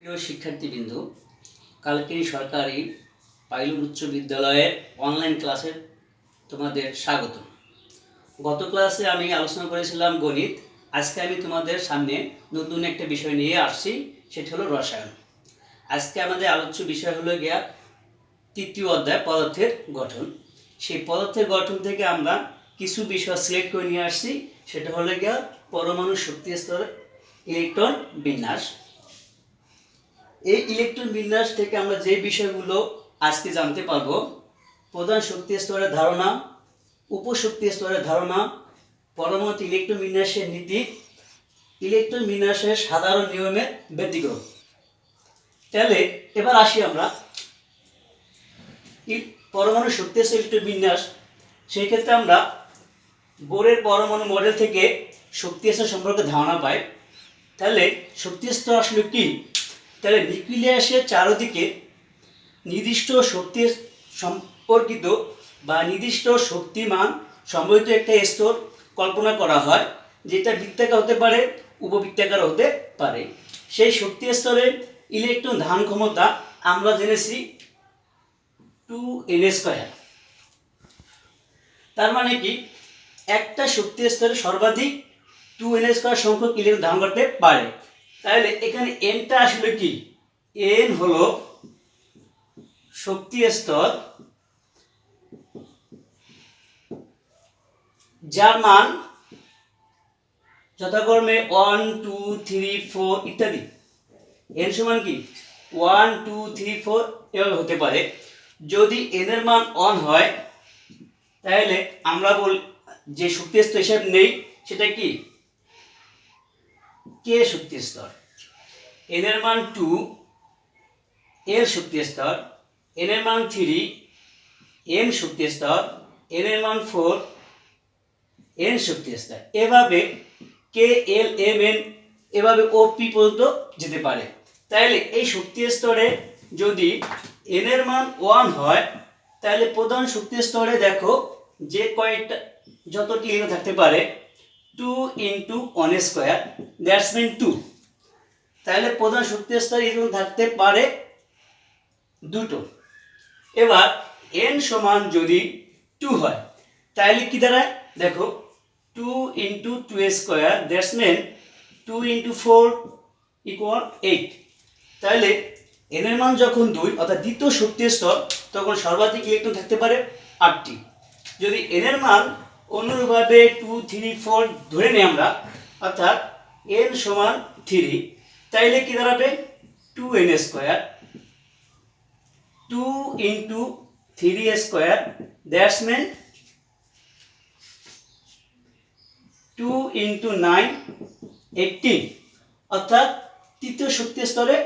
প্রিয় শিক্ষার্থীবৃন্দ, কালকিনি সরকারি পাইলট উচ্চ বিদ্যালয়ের অনলাইন ক্লাসে তোমাদের স্বাগত। গত ক্লাসে আমি আলোচনা করেছিলাম গণিত। আজকে আমি তোমাদের সামনে নতুন একটা বিষয় নিয়ে আসছি, সেটা হলো রসায়ন। আজকে আমাদের আলোচ্য বিষয় হলো গিয়া তৃতীয় অধ্যায় পদার্থের গঠন। সেই পদার্থের গঠন থেকে আমরা কিছু বিষয় সিলেক্ট করে নিয়ে আসছি, সেটা হলো গিয়া পরমাণু শক্তি স্তরের ইলেকট্রন বিন্যাস। এই ইলেকট্রন বিন্যাস থেকে আমরা যে বিষয়গুলো আজকে জানতে পারবো: প্রধান শক্তি স্তরের ধারণা, উপশক্তি স্তরের ধারণা, পরমাণুতে ইলেকট্রন বিন্যাসের নীতি, ইলেকট্রন বিন্যাসের সাধারণ নিয়মের ব্যতিক্রম। তাহলে এবার আসি আমরা পরমাণু শক্তি স্তর ইলেকট্রন বিন্যাস। সেই ক্ষেত্রে আমরা বোরের পরমাণু মডেল থেকে শক্তি স্তর সম্পর্কে ধারণা পাই। তাহলে শক্তি স্তর আসলে কি? তাহলে নিউক্লিয়াসের চারদিকে নির্দিষ্ট শক্তি সম্পর্কিত বা নির্দিষ্ট শক্তিমান সম্বলিত একটা স্তর কল্পনা করা হয়, যেটা বৃত্তাকার হতে পারে, উপবৃত্তাকার হতে পারে। সেই শক্তি স্তরের ইলেকট্রন ধারণ ক্ষমতা আমরা জেনেছি 2n²। তার মানে কি, একটা শক্তি স্তরে সর্বাধিক 2n² সংখ্যক ইলেকট্রন ধারণ করতে পারে। তাহলে এখানে এনটা আসলে কি? এন হলো শক্তি স্তর যার মান যথাক্রমে 1, 2, 3, 4 ইত্যাদি। এন সমান কি 1, 2, 3, 4 এভাবে হতে পারে। যদি এন এর মান 1 হয়, তাহলে আমরা যে শক্তি স্তর হিসাব নেই সেটা কি? কে শক্তি স্তর। এন এর মান 2, এল শক্তি স্তর। এন এর মান 3, এম শক্তি স্তর। এন এর মান 4, এন শক্তি স্তর। এভাবে কে, এল, এম, এন এভাবে ও পি পর্যন্ত যেতে পারে। তাহলে এই শক্তি স্তরে যদি এন এর মান 1 হয়, তাহলে প্রধান শক্তি স্তরে দেখো যে কয়েকটা যতটি ইলেকট্রন থাকতে পারে 2 × 1² দ্যাটস মিন 2। তাহলে প্রধান শক্তি স্তরে ইলেকট্রন থাকতে পারে দুটো। এবার n সমান যদি 2 হয়, তাহলে কি দাঁড়ায় দেখো 2 × 2² দ্যাটস মিন 2 × 4 = 8। তাহলে n এর মান যখন 2 অর্থাৎ দ্বিতীয় শক্তি স্তর, তখন সর্বাধিক ইলেকট্রন থাকতে পারে 8টি। যদি n এর মান অনুরূপভাবে 2, 3, 4 ধরে নিই আমরা, অর্থাৎ n সমান 3, তাইলে কি দাঁড়াবে 2n²। 2 × 3² that's mean 2 × 9 18। অর্থাৎ তৃতীয় শক্তি স্তরে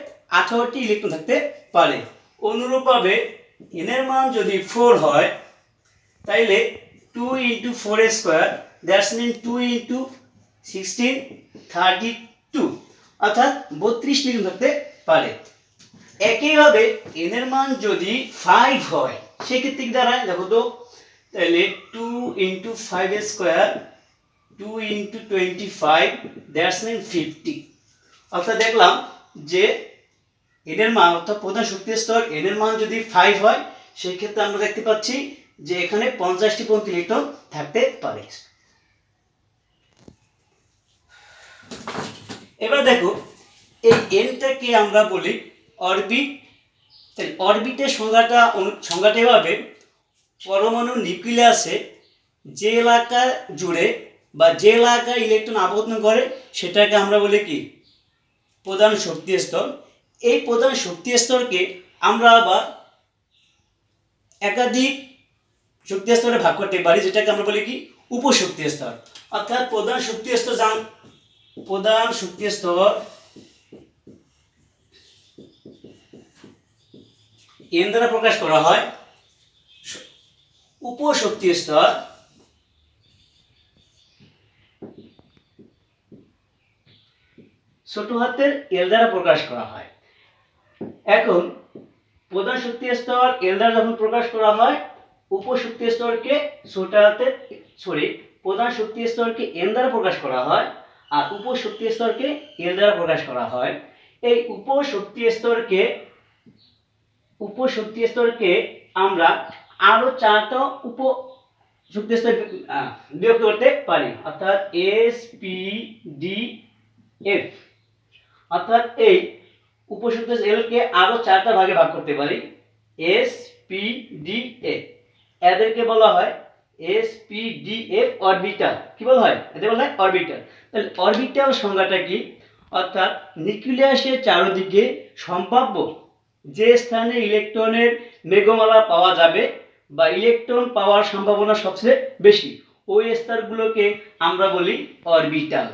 18টি ইলেকট্রন থাকতে পারে। অনুরূপভাবে n এর মান যদি 4 হয়, তাইলে 2 × 4² দ্যাটস মিন 2 × 16 32, অর্থাৎ 32টি ইলেকট্রন থাকতে পারে। একইভাবে n এর মান যদি 5 হয়, সেক্ষেত্রে কি দাঁড়ায় দেখো তো, তাহলে 2 × 5² 2 × 25 দ্যাটস মিন 50। অর্থাৎ দেখলাম যে n এর মান অর্থাৎ প্রধান শক্তি স্তর n এর মান যদি 5 হয়, সেই ক্ষেত্রে আমরা দেখতে পাচ্ছি যে এখানে 50টি পর্যন্ত ইলেকট্রন থাকতে পারে। এবার দেখো এই nটাকে আমরা বলি অরবিট। অরবিটের সংজ্ঞাটা এভাবে: পরমাণু নিউক্লিয়াসে যে এলাকা জুড়ে বা যে এলাকায় ইলেকট্রন আবদ্ধ করে সেটাকে আমরা বলি কি? প্রধান শক্তি স্তর। এই প্রধান শক্তি স্তরকে আমরা আবার একাধিক শক্তি স্তরে ভাগ করতে পারি, যেটাকে আমরা বলি কি? উপশক্তি স্তর। অর্থাৎ প্রধান শক্তি স্তর n দ্বারা প্রকাশ করা হয়। উপশক্তি স্তর ছোট হাতের l দ্বারা প্রকাশ করা হয়। এখন প্রধান শক্তি স্তর l দ্বারা যখন প্রকাশ করা হয়, উপশক্তি স্তরকে প্রধান শক্তি স্তরকে n দ্বারা প্রকাশ করা হয়, আর উপশক্তি স্তরকে l দ্বারা প্রকাশ করা হয়। এই উপশক্তি স্তরকে আমরা আরো 4টা উপশক্তি স্তর বিভক্ত করতে পারি, অর্থাৎ এস পি ডি এফ। অর্থাৎ এই উপশক্তি এলকে আরো 4টা ভাগে ভাগ করতে পারি, এস পি ডি এফ। এদেরকে বলা হয় S P D F orbital. কি বলা হয়? এদের বলা হয় অরবিটাল। তাহলে অরবিটাল সংজ্ঞাটা কি? অর্থাৎ নিউক্লিয়াসের চারদিকে সম্ভাব্য যে স্থানে ইলেকট্রনের মেঘমালা পাওয়া যাবে বা ইলেকট্রন পাওয়ার সম্ভাবনা সবচেয়ে বেশি, ওই স্তরগুলোকে আমরা বলি অরবিটাল।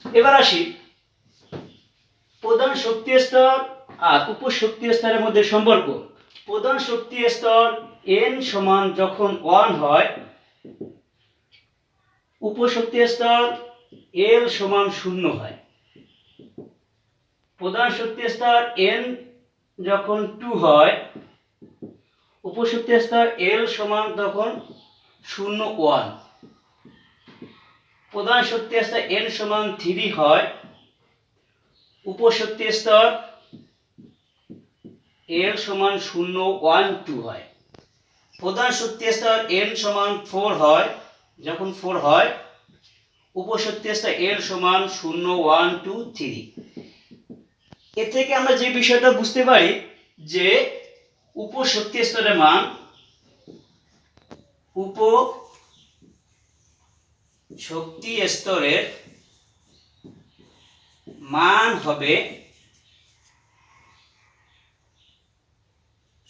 এবার আসি প্রধান শক্তি স্তর আর উপশক্তি স্তরের মধ্যে সম্পর্ক। প্রধান শক্তি স্তর n সমান যখন 1 হয়, উপশক্তি স্তর l সমান 0 হয়। প্রধান শক্তি স্তর n যখন 2 হয়, উপশক্তি স্তর l সমান তখন 0 1। প্রধান শক্তি স্তর n সমান 3 হয়, উপশক্তি স্তর l সমান 0 1 2 হয়। প্রধান শক্তি স্তর n সমান 4 হয়, যখন 4 হয়, উপশক্তি স্তর l সমান 0 1 2 3। এ থেকে আমরা যে বিষয়টা বুঝতে পারি যে উপশক্তি স্তরের মান উপশক্তি স্তরের মান হবে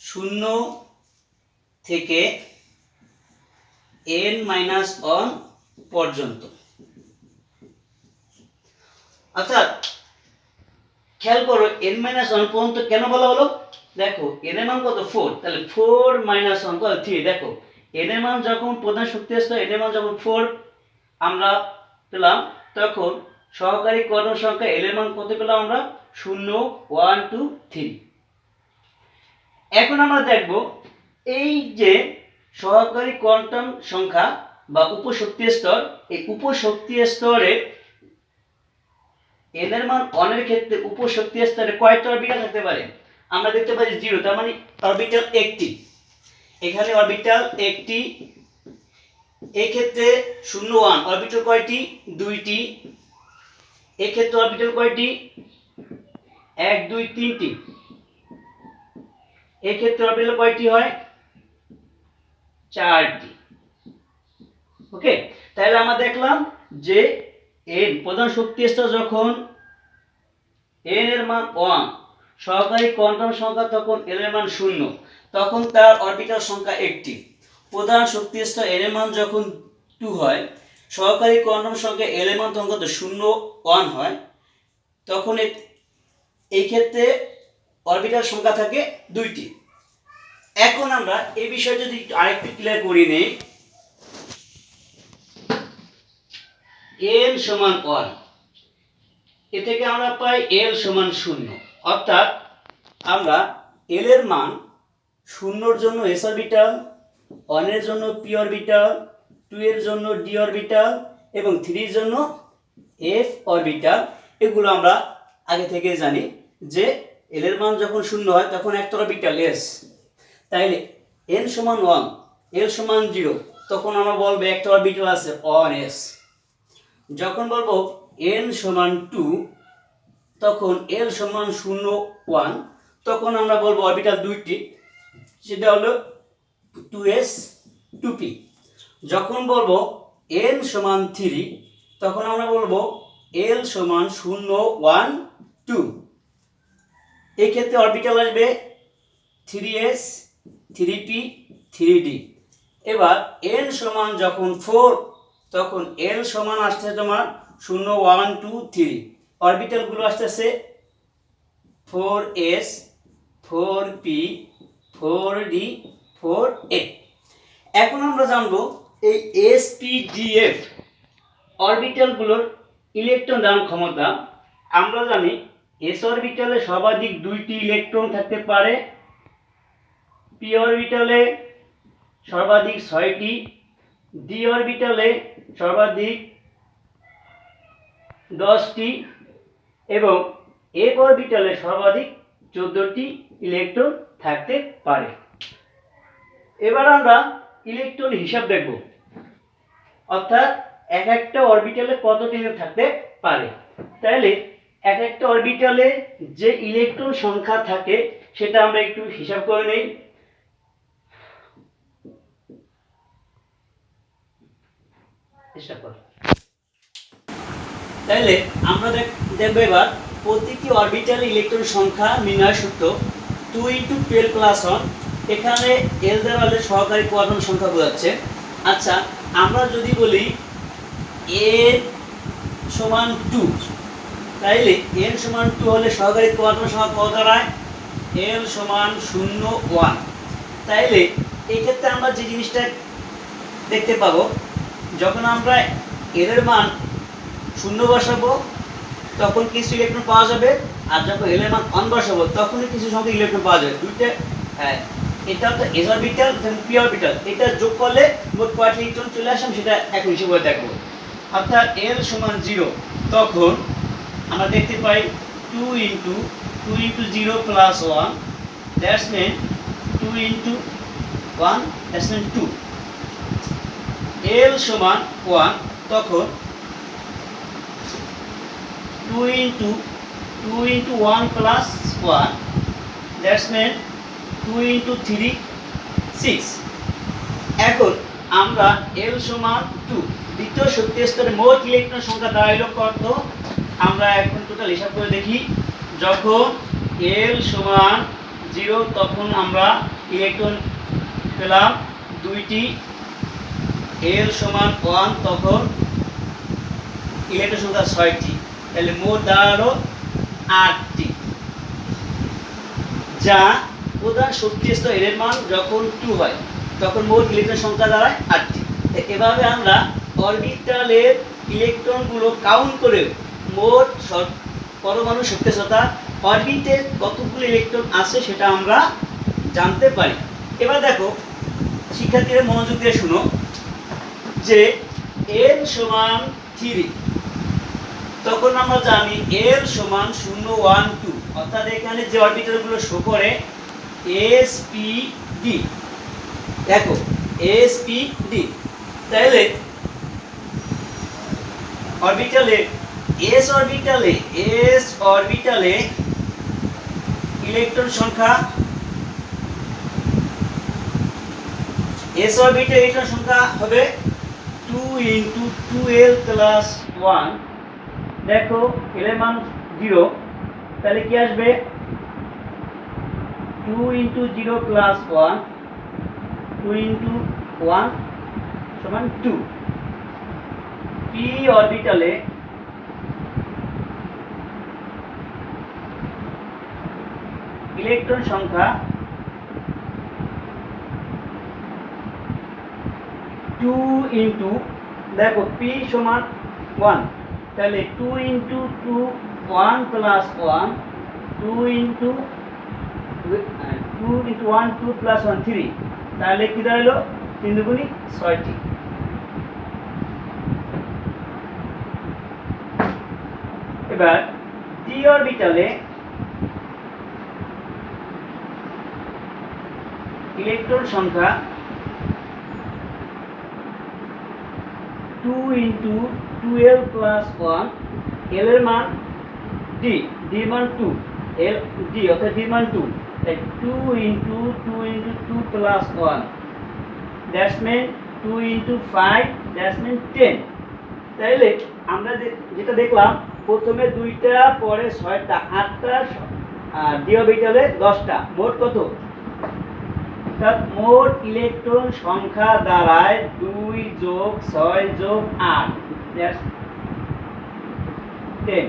0 থেকে n-1 পর্যন্ত। অর্থাৎ খেয়াল করো n-1 পর্যন্ত কেন বলা হলো? দেখো n এর মান কত? 4। তাহলে 4 - 1 কত? 3। দেখো n এর মান যখন প্রধান শক্তি স্তর n এর মান যখন 4 আমরা পেলাম, তখন সহকারী কোয়ান্টাম সংখ্যা l এর মান কত পেলাম আমরা? 0 1 2 3। এখন আমরা দেখব এই যে সহকারী কোয়ান্টাম সংখ্যা বা উপশক্তি স্তর, এই উপশক্তি স্তরে n এর মান 1 এর ক্ষেত্রে উপশক্তি স্তরে কয়টা অরবিটাল থাকতে পারে? আমরা দেখতে পাই 0, তার মানে অরবিটাল একটি। এখানে অরবিটাল একটি। এই ক্ষেত্রে 0 1 অরবিটাল কয়টি? দুইটি। এই ক্ষেত্রে অরবিটাল কয়টি? 1 2 3টি। এই ক্ষেত্রে অরবিটাল কয়টি হয়? 4টি। ওকে, তাহলে আমরা দেখলাম যে n প্রধান শক্তি স্তর যখন n এর মান 1, সহকারী কোয়ান্টাম সংখ্যা তখন l এর মান 0, তখন তার অরবিটাল সংখ্যা একটি। প্রধান শক্তি স্তর n এর মান যখন 2 হয়, সহকারী কোয়ান্টাম সংখ্যা l এর মান তখন কত? 0 1 হয়, তখন এই ক্ষেত্রে অরবিটাল সংখ্যা থাকে দুইটি। এখন আমরা এই বিষয়ে যদি আরেকটু ক্লিয়ার করে নেই, n সমান 1, এ থেকে আমরা পাই l সমান 0। অর্থাৎ আমরা l এর মান 0 এর জন্য s অরবিটাল, 1 এর জন্য p অরবিটাল, 2 এর জন্য d অরবিটাল এবং 3 এর জন্য f অরবিটাল, এগুলো আমরা আগে থেকে জানি যে l এর মান যখন 0 হয় তখন একটা অরবিটাল s। তাইলে n সমান 1, l সমান 0, তখন আমরা বলবো একটা অরবিটাল আছে 1s। যখন বলবো n সমান 2, তখন l সমান 0 1, তখন আমরা বলবো অরবিটাল দুইটি, সেটা হলো 2s 2p। যখন বলবো n সমান 3, তখন আমরা বলবো l সমান 0 1 2। এই ক্ষেত্রে অরবিটাল আসবে 3s 3p 3d। এবার n সমান যখন 4, তখন l সমান আসছে তোমার 0 1 2 3। অরবিটালগুলো আসতেছে 4s 4p 4d 4a। এখন আমরা জানবো এই sp-df অরবিটালগুলোর ইলেকট্রন দান ক্ষমতা। আমরা জানি s অরবিটালে সর্বাধিক 2টি ইলেকট্রন থাকতে পারে, p অরবিটালে সর্বাধিক 6টি, d অরবিটালে সর্বাধিক 10টি এবং এক অরবিটালে সর্বাধিক 14টি ইলেকট্রন থাকতে পারে। এবার আমরা ইলেকট্রন হিসাব দেখব, অর্থাৎ এক একটা অরবিটালে কতটি থাকতে পারে। তাহলে এক একটা অরবিটালে যে ইলেকট্রন সংখ্যা থাকে সেটা আমরা একটু হিসাব করে নেই। তাহলে আমরা দেখব এবার প্রতিটি অরবিটালে ইলেকট্রন সংখ্যা নির্ণয় সূত্র 2 × 12 + 1। এখানে এল দেওয়ালে সহকারী কোয়ান্টাম সংখ্যা বোঝাচ্ছে। আচ্ছা, আমরা যদি বলি n সমান 2, তাইলে n সমান 2 হলে সহকারী কোয়ান্টাম সংখ্যা কত দাঁড়ায়? l সমান 0, 1। তাইলে এই ক্ষেত্রে আমরা যে জিনিসটা দেখতে পাবো, যখন আমরা l এর মান 0 বসাবো তখন কিছু ইলেকট্রন পাওয়া যাবে, আর যখন l এর মান 1 বসাবো তখনই কিছু সংখ্যক ইলেকট্রন পাওয়া যাবে। দুইটা এটা তো s অরবিটাল এবং p অরবিটাল, এটা যোগ করলে মোট কয়টি ইলেকট্রন চলে আসে সেটা এখন হিসেবে দেখব। অর্থাৎ l সমান 0, তখন আমরা দেখতে পাই 2 × 0 + 1, that's mean 2 × 1, that's mean 2। l সমান 1, তখন 2 × 1 + 1, দ্যাটস মিন 2 × 3, 6। এখন আমরা l সমান 2, দ্বিতীয় শক্তি স্তরে মোট ইলেকট্রন সংখ্যা দাঁড়াইল কত? আমরা এখন টোটাল হিসাব করে দেখি। যখন l সমান 0 তখন আমরা ইলেকট্রন পেলাম 2টি, l সমান 1 তখন ইলেকট্রন সংখ্যা 6টি, তাহলে মোট দাঁড়ালো 8টি, যা প্রধান শক্তি স্তর l এর মান যখন 2 হয় তখন মোট ইলেকট্রন সংখ্যা দাঁড়ায় 8টি। এভাবে আমরা অরবিটালের ইলেকট্রনগুলো কাউন্ট করে মোট পরমাণু শক্তি স্তরতা অরবিটে কতগুলো ইলেকট্রন আছে সেটা আমরা জানতে পারি। এবার দেখো শিক্ষার্থীরা মনোযোগ দিয়ে শুনো যে n সমান 3, তখন আমরা জানি l সমান 0, 1, 2, অর্থাৎ এখানে যে অরবিটালগুলো শো করে s p d, দেখো s p d। তাহলে অরবিটালে s অরবিটালে ইলেকট্রন সংখ্যা s অরবিটালে ইলেকট্রন সংখ্যা হবে 2 × 2l + 1। দেখো l এর মান 0, তাহলে কি আসবে? 2 × 0 + 1, 2 × 1 সমান 2। p অরবিটালে ইলেকট্রন সংখ্যা 2 × দেখো p সমান 1, তাহলে 2 × 2, 1 + 1, 2 × 1, 2 + 1, 3, তাহলে কি দাঁড়ালো? 3 দুগুণি 6টি। এবার d অরবিটালে ইলেকট্রন সংখ্যা 2 × 2l + 1, l এর মান d, এর মান 2, l d অর্থাৎ d এর মান 2, তাই 2 × 2 + 1, দ্যাটস মিন 2 × 5, দ্যাটস মিন 10। তাইলে আমরা যেটা দেখলাম প্রথমে 2টা, পরে 6টা, 8টা, আর d অরবিটালে 10টা, মোট কত? অর্থাৎ মোট ইলেকট্রন সংখ্যা দাঁড়ায় 2 + 6 + 8, দ্যাটস 10,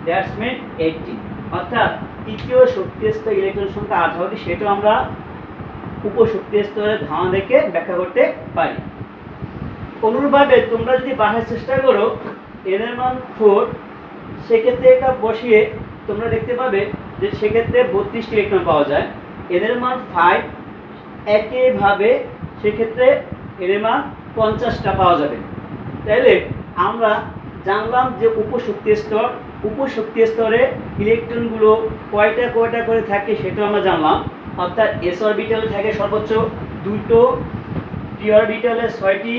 দ্যাটস মিন 18। অর্থাৎ তৃতীয় শক্তি স্তরে ইলেকট্রন সংখ্যা 8 হবে, সেটা আমরা উপশক্তি স্তরের ধারণা দেখে ব্যাখ্যা করতে পারি। অনুরূপভাবে তোমরা যদি বাসার চেষ্টা করো n এর মান 4, সেক্ষেত্রে এটা বসিয়ে তোমরা দেখতে পাবে যে সেক্ষেত্রে 32টি ইলেকট্রন পাওয়া যায়। n এর মান 5, একইভাবে সেক্ষেত্রে n এর মান 50টা পাওয়া যাবে। তাইলে আমরা জানলাম যে উপশক্তি স্তর উপশক্তি স্তরে ইলেকট্রনগুলো কয়টা কয়টা করে থাকে সেটা আমরা জানলাম। অর্থাৎ এস অরবিটালে থাকে সর্বোচ্চ 2টো, পি অরবিটালে 6টি,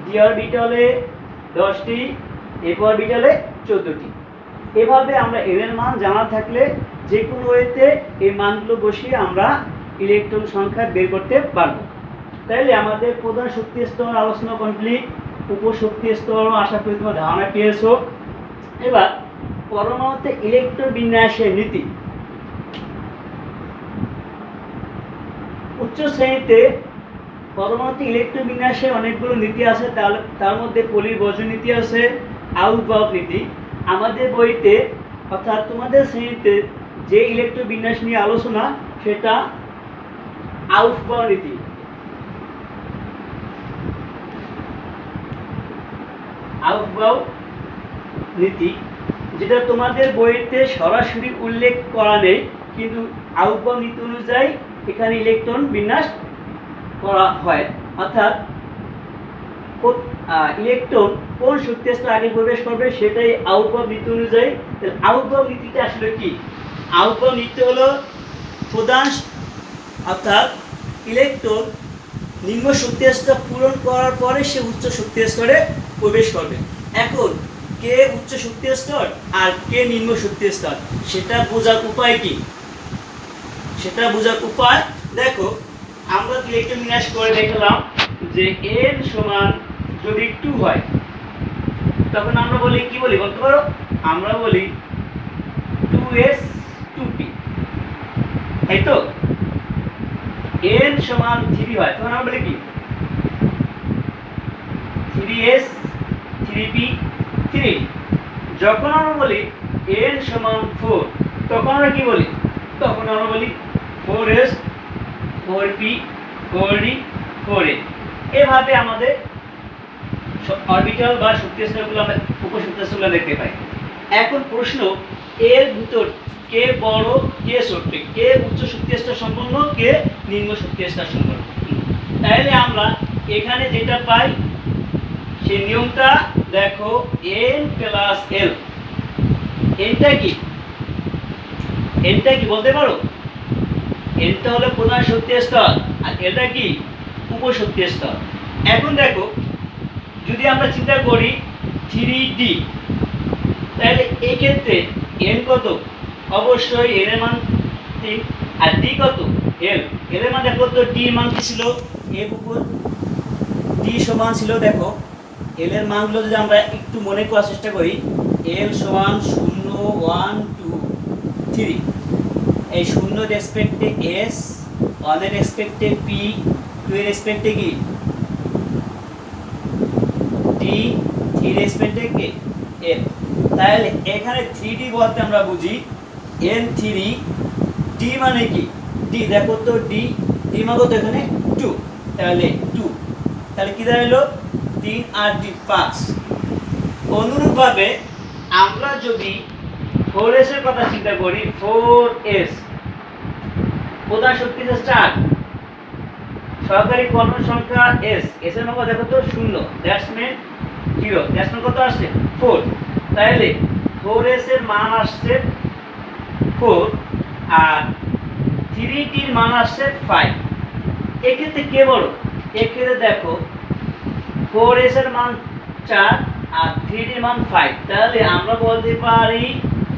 ডি অরবিটালে 10টি, এফ অরবিটালে 14টি। এভাবে আমরা এন এর মান জানা থাকলে যে কোনো ওয়েতে এই মানগুলো বসিয়ে আমরা ইলেকট্রন সংখ্যা বের করতে পারবো। তাইলে আমাদের প্রধান শক্তি স্তর আলোচনা কমপ্লিট, উপশক্তি স্তরও আশা করি তোমার ধারণা পেয়েছো। এবার পরমাণুতে ইলেকট্রন বিন্যাসের নীতি। উচ্চ শ্রেণীতে পরমাণুতে ইলেকট্রন বিন্যাসের অনেকগুলো নীতি আছে, তার মধ্যে পরিবর্জন নীতি আছে, আউটবাউক নীতি। আমাদের বইতে অর্থাৎ তোমাদের শ্রেণীতে যে ইলেকট্রন বিন্যাস নিয়ে আলোচনা সেটা আউটবাউ নীতি। আউটবাউ নীতি যেটা তোমাদের বইতে সরাসরি উল্লেখ করা নেই, কিন্তু আউটবাউ নীতি অনুযায়ী এখানে ইলেকট্রন বিন্যাস করা হয়। অর্থাৎ ইলেকট্রন কোন শক্তি স্তরে আগে প্রবেশ করবে সেটাই আউটবাউ নীতি অনুযায়ী। আউটবাউ নীতিটা আসলে কি? আউটবাউ নীতি হলো প্রধান অর্থাৎ ইলেকট্রন নিম্ন শক্তি স্তর পূরণ করার পরে সে উচ্চ শক্তি স্তরে প্রবেশ করবে। এখন কে উচ্চ শক্তি স্তর আর কে নিম্ন শক্তি স্তর সেটা বোঝার উপায় কি? সেটা বোঝার উপায় দেখো, আমরা ইলেকট্রন বিন্যাস করে দেখলাম যে n সমান যদি 2 হয় তখন আমরা বলি কি বলি বলতে পারো? আমরা বলি 2s 2p, তাই তো? n সমান 3 হয় তখন আমরা বলি কি 3s 3p 3d। যখন আমরা বলি n সমান 4 তখন আমরা কি বলি? তখন আমরা বলি 4s 4p 4d 4a। এভাবে আমাদের অরবিটাল বা শক্তি স্তরগুলো আমরা উপশক্তি স্তরগুলো দেখতে পাই। এখন প্রশ্ন, এর ভিতর কে বড় কে ছোট, কে উচ্চ শক্তি স্তর সম্পন্ন কে নিম্ন শক্তি স্তর সম্পন্ন? তাহলে আমরা এখানে যেটা পাই সেই নিয়মটা দেখো, n প্লাস l। nটা কি? nটা কি বলতে পারো? nটা হলো প্রধান শক্তি স্তর আর এটা কি উপশক্তি স্তর। এখন দেখো যদি আমরা চিন্তা করি 3d, তাহলে এই ক্ষেত্রে n কত? অবশ্যই n এর মান 3 আর d কত? l। l এর মান দেখো তো, d এর মান কি ছিল? f উপর d সমান ছিল, দেখো l এর মানগুলো যদি আমরা একটু মনে করার চেষ্টা করি, l সমান 0 1 2 3, এই 0 এর রেসপেক্টে s, 1 এর রেসপেক্টে p, 2 এর রেসপেক্টে কি d, 3 এর রেসপেক্টে কি f। তাহলে এখানে 3d বলতে আমরা বুঝি n3, d মানে কি d, দেখো তো d মানে কত এখানে 2, তাহলে 2, তাহলে কি দাঁড়ালো 3 আর 2 5। অনুরূপভাবে আমরা যদি 4s এর কথা চিন্তা করি, 4s প্রধান শক্তি স্টার সহকারী কর্ণ সংখ্যা s, s এর মান দেখো তো 0, দ্যাটস মিন 0, দ্যাটস মিন কত আসছে 4। তাহলে 4s এর মান আসছে 4 আর 3d এর মান আসছে 5। এক্ষেত্রে কে বড়? এক্ষেত্রে দেখো 4s এর মান 4 আর 3d এর মান 5, তাহলে আমরা বলতে পারি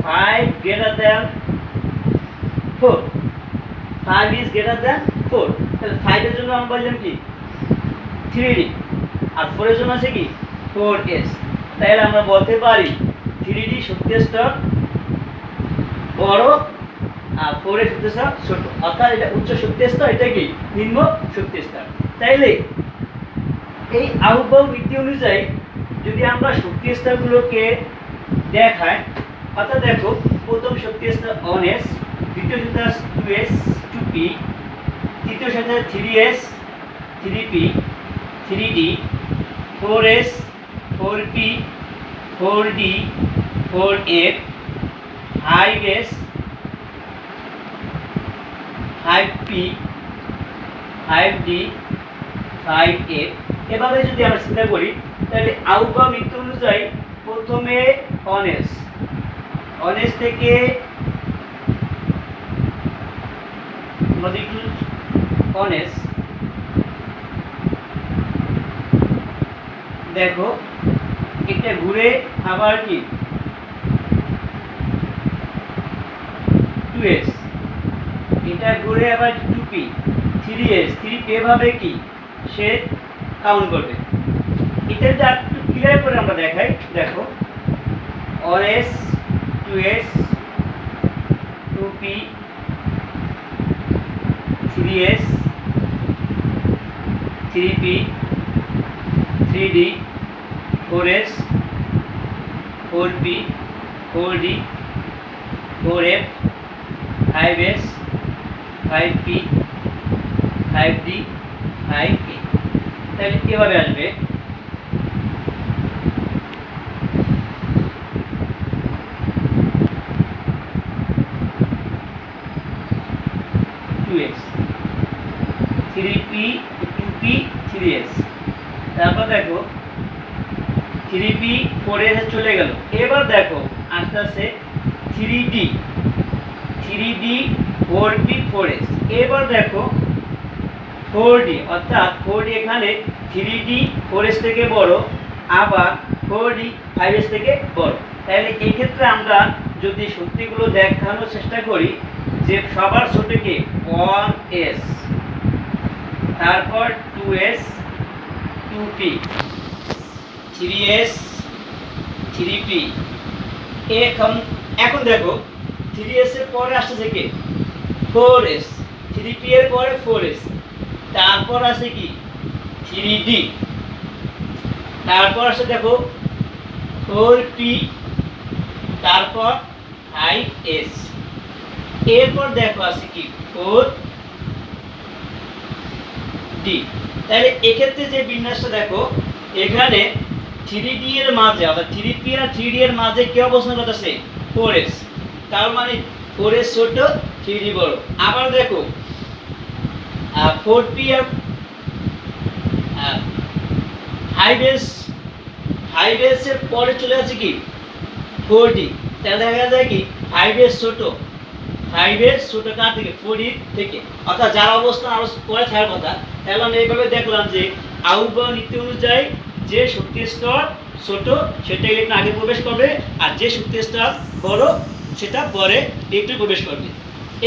5 greater than 4, 5 is greater than 4। তাহলে 5 এর জন্য আমরা বললাম কি 3d আর 4 এর জন্য আছে কি 4s। তাহলে আমরা বলতে পারি 3d শক্তি স্তর বড় আর 4 এর শক্তি স্তর ছোট, অর্থাৎ এটা উচ্চ শক্তি স্তর, এটা কি নিম্ন শক্তি স্তর। তাইলে এই আউটবাউ নীতি অনুযায়ী যদি আমরা শক্তি স্তরগুলোকে দেখাই, অর্থাৎ দেখো প্রথম শক্তি স্তর 1s, দ্বিতীয় শক্তি স্তর 2s 2p, তৃতীয় শক্তি স্তর 3s 3p 3d, 4s 4p 4d 4f, 5s 5p 5d 5f। এভাবে যদি আমরা চিন্তা করি তাহলে আউটবাউ নীতি অনুযায়ী প্রথমে 1s, অনেস থেকে নদীটি অনেস, দেখো এটা ঘুরে আবার কি 2s, এটা ঘুরে আবার 2p, 3s, 3p, এভাবে কি সে কাউন্ট করবে। এটা যদি একটু ক্লিয়ার করে আমরা দেখাই, দেখো 1s, 2s, 2p, 3s, 3p, 3d, 4s, 4p, 4d, 4f, 5s, 5p, 5d, 5a। তাহলে এভাবে আসবে। তারপর দেখো 3p 4s চলে গেল। এবার দেখো আস্তে আস্তে 3d, 4p, 4s। এবার দেখো 4d, অর্থাৎ 4d এখানে 3d 4s থেকে বড়, আবার 4d 5s থেকে বড়। তাহলে এই ক্ষেত্রে আমরা যদি সূত্রগুলো দেখানোর চেষ্টা করি যে সবার ছোট কি 1s, তারপর 2s, 2p, 3s, 3p। এখন দেখো 3s এর পরে আসছে কি 4s, 3p এর পরে 4s, তারপর আছে কি 3d, তারপর আসে দেখো 4p, তারপর 5s, এরপর দেখো আছে কি 4d। তাহলে এক্ষেত্রে যে বিন্যাসটা দেখো এখানে 3d এর মাঝে, অর্থাৎ 3p আর 3d এর মাঝে কি অবস্থান করতেছে 4s, তার মানে 4s ছোট 3d বড়। আবার দেখো 4p আর 5s এর পরে চলে আসে কি 4d। তাহলে দেখা যায় কি 5s ছোট, 5s ছোট কার থেকে 4d থেকে, অর্থাৎ যার অবস্থান আরো পরে থাকার কথা। তাহলে আমরা এইভাবে দেখলাম যে আউটবাউন্ড নীতি অনুযায়ী যে শক্তি স্তর ছোট সেটা ইলেকট্রন আগে প্রবেশ করবে, আর যে শক্তি স্তর বড় সেটা পরে ইলেকট্রন প্রবেশ করবে।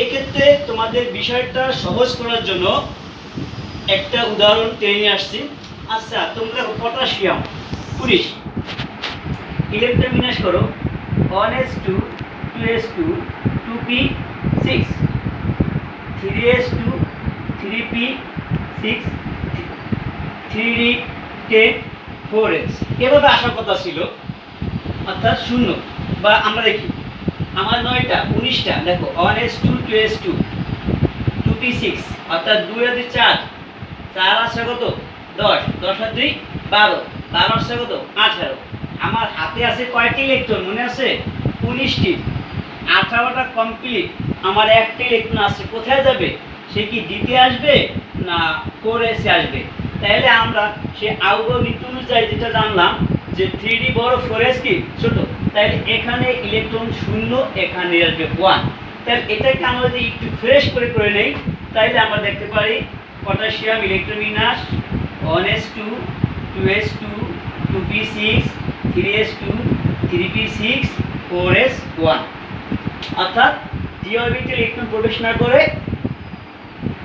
এক্ষেত্রে তোমাদের বিষয়টা সহজ করার জন্য একটা উদাহরণ টেনে নিয়ে আসছি। আচ্ছা তোমরা পটাশিয়াম 20 ইলেকট্রন বিন্যাস করো 1s2, 2s2, 2p 6, 3s2, 3p 6, 3d 10, 4s। এভাবে আসার কথা ছিল, অর্থাৎ 0। বা আমরা দেখি আমার 9টা 19টা, দেখো 1s2, 2s2, 2p 6, অর্থাৎ 2 আর 2 4, 4 আসছে কত 10, 10 আর 2 12, 12 আসছে কত 18। আমার হাতে আছে কয়টি ইলেকট্রন মনে আছে 19টি। 18টা কমপ্লিট, আমার একটা ইলেকট্রন আসছে, কোথায় যাবে সে কি দিতে আসবে না 4s আসবে। তাহলে আমরা সে আউটবাউন্ড নীতি অনুযায়ী যেটা জানলাম যে 3d বড় 4s কি ছোট, তাহলে এখানে ইলেকট্রন 0, এখানে আসবে 1। তাহলে এটাকে আমরা যদি একটু ফ্রেশ করে নেই তাহলে আমরা দেখতে পারি পটাশিয়াম ইলেকট্রন বিন্যাস 1s2, 2s2, 2p6, 3s2, 3p6, 4s1। অর্থাৎ ডি অরবিটাল ইলেকট্রন প্রবেশ না করে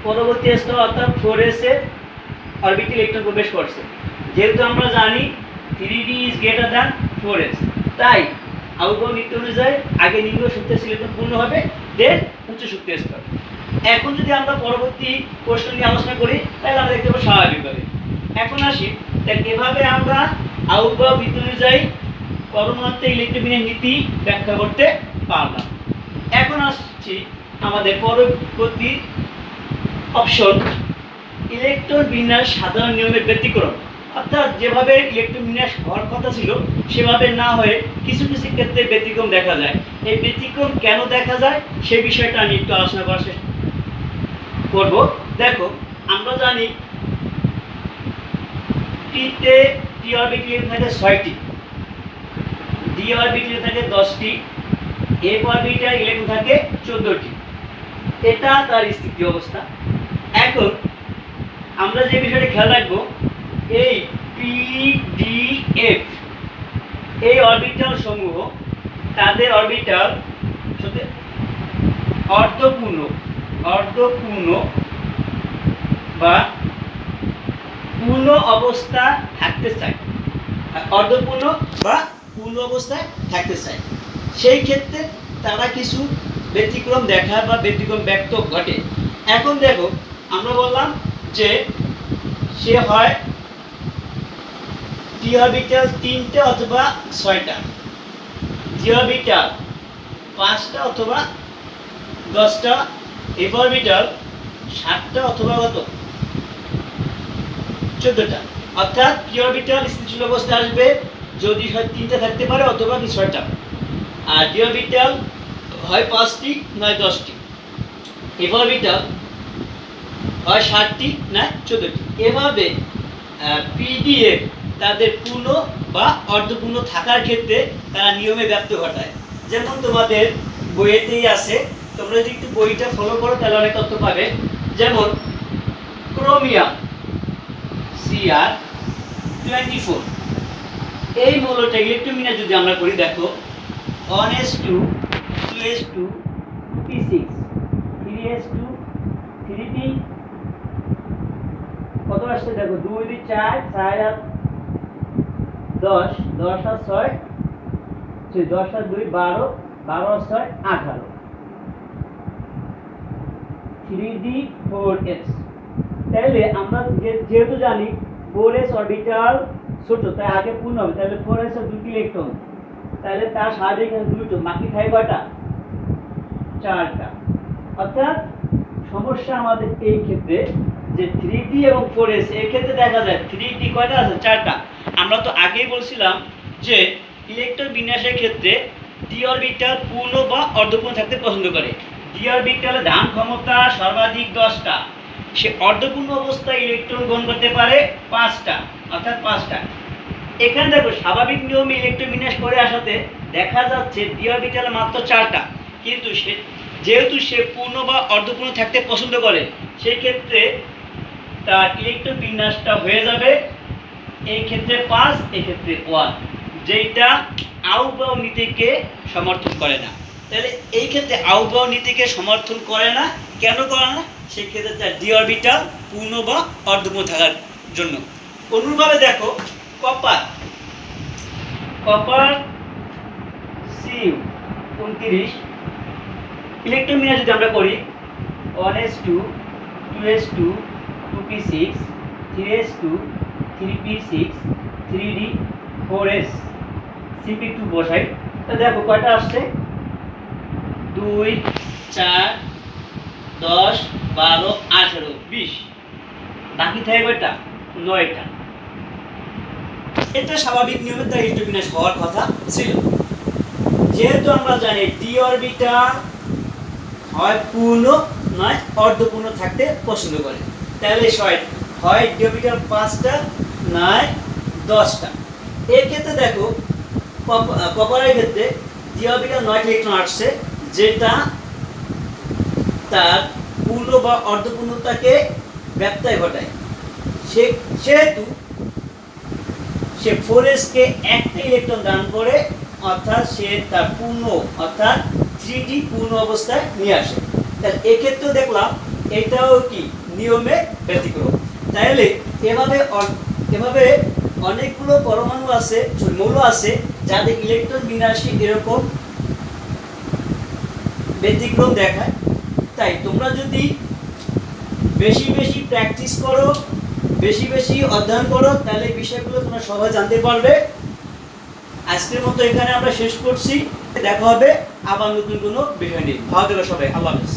পরবর্তী স্তর অর্থাৎ 4s এর অরবিটাল ইলেকট্রন প্রবেশ করছে। যেহেতু আমরা জানি 3d is greater than 4s, তাই আউটবাউন্ড নীতি অনুযায়ী আগে নিম্ন শক্তি ইলেকট্রন পূর্ণ হবে, দেন উচ্চ শক্তি স্তর। এখন যদি আমরা পরবর্তী প্রশ্ন নিয়ে আলোচনা করি তাহলে আমরা দেখতে পাবো স্বাভাবিকভাবে। এখন আসি তাহলে এভাবে আমরা আউটবাউন্ড নীতি অনুযায়ী পরমাণুতে ইলেকট্রন বিন্যাস নীতি ব্যাখ্যা করতে পারলাম। এখন আসছি আমাদের পরবর্তী অপশন, ইলেকট্রন বিন্যাস সাধারণ নিয়মের ব্যতিক্রম। অর্থাৎ যেভাবে ইলেকট্রন বিন্যাস হওয়ার কথা ছিল সেভাবে না হয়ে কিছু কিছু ক্ষেত্রে ব্যতিক্রম দেখা যায়। এই ব্যতিক্রম কেন দেখা যায় সে বিষয়টা আমি একটু আলোচনা করার চেষ্টা করব। দেখো আমরা জানি টিতে টি অরবিটাল থাকে 6টি, ডি অরবিটাল থাকে 10টি, এফ অরবিটাল ইলেকট্রন থাকে 14টি। এটা তার স্থিতি অবস্থা। এখন আমরা যে বিষয়টা খেয়াল রাখবো, এই পি ডি এফ এই অরবিটাল সমূহ তাদের অরবিটাল সাথে অর্ধপূর্ণ বা পূর্ণ অবস্থা থাকতে চায়, অর্ধপূর্ণ বা পূর্ণ অবস্থায় থাকতে চায়। সেই ক্ষেত্রে তারা কিছু ব্যতিক্রম দেখা বা ব্যতিক্রম ব্যক্ত ঘটে। এখন দেখো, আমরা বললাম যে সে হয় ডি অরবিটাল 3টে অথবা 6টা, ডি অরবিটাল 5টা অথবা 10টা, এফ অরবিটাল 7টা অথবা কত 14টা। অর্থাৎ পি অরবিটাল স্থিতিশীল অবস্থায় আসবে যদি হয় 3টা থাকতে পারে অথবা কি 6টা, আর ডি অরবিটাল হয় 5টি নয় 10টি, এফ অরবিটাল হয় 7টি নয় 14টি। এভাবে পিডিএফ তাদের পূর্ণ বা অর্ধপূর্ণ থাকার ক্ষেত্রে তারা নিয়মে ব্যক্ত ঘটায়। যেমন তোমাদের বইয়েতেই আছে, তোমরা যদি একটু বইটা ফলো করো তাহলে অনেক তথ্য পাবে। যেমন ক্রোমিয়াম Cr24, এই মৌলটা ইলেকট্রোবিন্যাস যদি আমরা করি, দেখো 1s2 2s2 2p6 3s2 3p কত আসছে দেখো, 2 2 4 4 আর 10 10 আর 6 10 আর 2 12 12 আর 6 18 3d4s। তাহলে আমরা যেহেতু জানি 4s অরবিটাল ছোট, তাই আগে পূর্ণ হবে, তাহলে 4s এর 2টি ইলেকট্রন, তাহলে তার স্বাভাবিক দুটো, বাকি থাকে কয়টা 4টা। অর্থাৎ সমস্যা আমাদের এই ক্ষেত্রে যে 3d এবং 4s এই ক্ষেত্রে দেখা যায় 3d কয়টা আছে 4টা। আমরা তো আগেই বলছিলাম যে ইলেকট্রন বিন্যাসের ক্ষেত্রে ডি অরবিটাল পূর্ণ বা অর্ধপূর্ণ থাকতে পছন্দ করে। ডি অরবিটালে ধান ক্ষমতা সর্বাধিক 10টা, সে অর্ধপূর্ণ অবস্থায় ইলেকট্রন গ্রহণ করতে পারে 5টা, অর্থাৎ 5টা। এখানে দেখো স্বাভাবিক নিয়মে ইলেকট্রন বিন্যাস করে আসাতে দেখা যাচ্ছে ডি অরবিটালে মাত্র 4টা, কিন্তু সে যেহেতু সে পূর্ণ বা অর্ধপূর্ণ থাকতে পছন্দ করে, সেই ক্ষেত্রে তার ইলেকট্রন বিন্যাসটা হয়ে যাবে এই ক্ষেত্রে 5, এই ক্ষেত্রে 1, যেটা আউটবাউ নীতিকে সমর্থন করে না। তাহলে এই ক্ষেত্রে আউটবাউ নীতিকে সমর্থন করে না, কেন করে না? সেই ক্ষেত্রে তার ডি অরবিটাল পূর্ণ বা অর্ধপূর্ণ থাকার জন্য। অনুরূপভাবে দেখো কপার Cu29, ইলেকট্রন বিন্যাস যদি আমরা করি 1s2 2s2 2p6 3s2 3p6 3d 4s cp2 বসাই, তো দেখো কয়টা আসছে 2 4 10 12 18 20, বাকি থাকে কয়টা 9টা। এটা স্বাভাবিক নিয়মে তার ইলেকট্রন বিন্যাস হওয়ার কথা ছিল। যেহেতু আমরা জানি ডি অরবিটাল হয় পূর্ণ নয় অর্ধপূর্ণ থাকতে পছন্দ করে, তাহলে হয় ডি অরবিটাল 5টা নয় 10টা। এর ক্ষেত্রে দেখো কপারের ক্ষেত্রে ডি অরবিটাল 9টি ইলেকট্রন আসছে, যেটা তার পূর্ণ বা অর্ধপূর্ণতাকে ব্যত্যয় ঘটায়। সেহেতু সে 4s কে একটা ইলেকট্রন দান করে, অর্থাৎ সে তার পূর্ণ অর্থাৎ 3d পূর্ণ অবস্থায় নিয়ে আসে। তাহলে এক্ষেত্রেও দেখলাম এটাও কি নিয়মে ব্যতিক্রম। তাহলে এভাবে অনেকগুলো পরমাণু আছে, মৌল আছে যাদের ইলেকট্রন বিন্যাসে এরকম ব্যতিক্রম দেখায়। তাই তোমরা যদি বেশি বেশি প্র্যাকটিস করো, বেশি বেশি অধ্যয়ন করো, তাহলে এই বিষয়গুলো তোমরা সবাই জানতে পারবে। আজকের মতো এখানে আমরা শেষ করছি, দেখা হবে আবার নতুন কোনো বিষয় নিয়ে। ভালো থেকো সবাই, আল্লাহ হাফেজ।